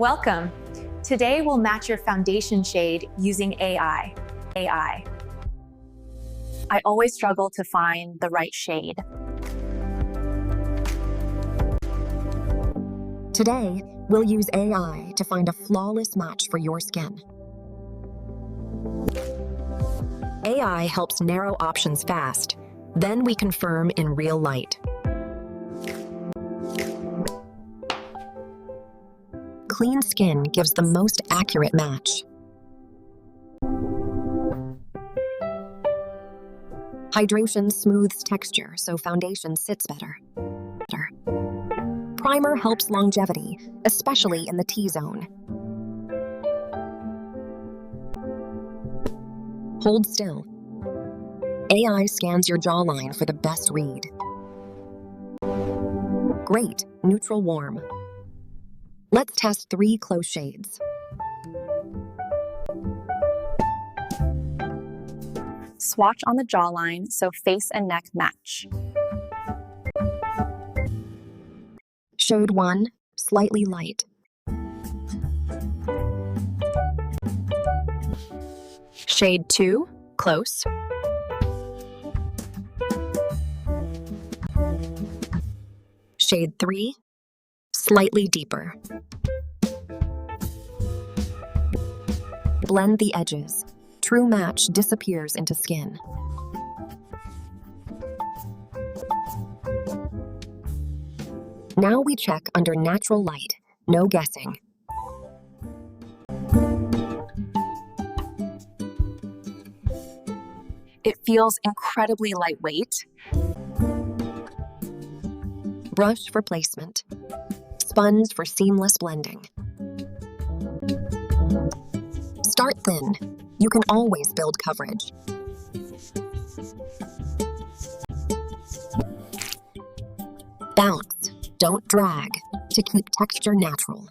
Welcome. Today we'll match your foundation shade using AI. I always struggle to find the right shade. Today, we'll use AI to find a flawless match for your skin. AI helps narrow options fast, then we confirm in real light. Clean skin gives the most accurate match. Hydration smooths texture so foundation sits better. Primer helps longevity, especially in the T-zone. Hold still. AI scans your jawline for the best read. Great, neutral warm. Let's test 3 close shades. Swatch on the jawline so face and neck match. Shade 1, slightly light. Shade 2, close. Shade 3, slightly deeper. Blend the edges. True match disappears into skin. Now we check under natural light, no guessing. It feels incredibly lightweight. Brush for placement. Sponge for seamless blending. Start thin. You can always build coverage. Bounce, don't drag, to keep texture natural.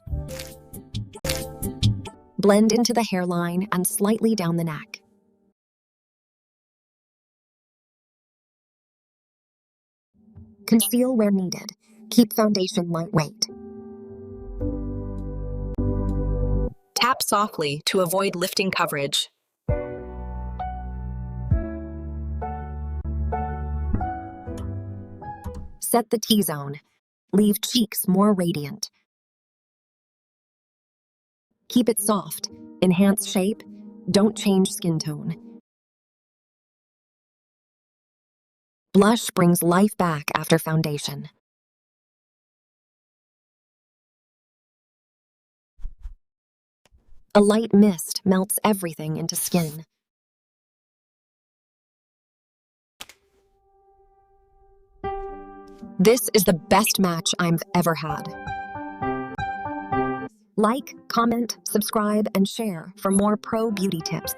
Blend into the hairline and slightly down the neck. Conceal where needed. Keep foundation lightweight. Tap softly to avoid lifting coverage. Set the T-zone. Leave cheeks more radiant. Keep it soft. Enhance shape. Don't change skin tone. Blush brings life back after foundation. A light mist melts everything into skin. This is the best match I've ever had. Like, comment, subscribe, and share for more pro beauty tips.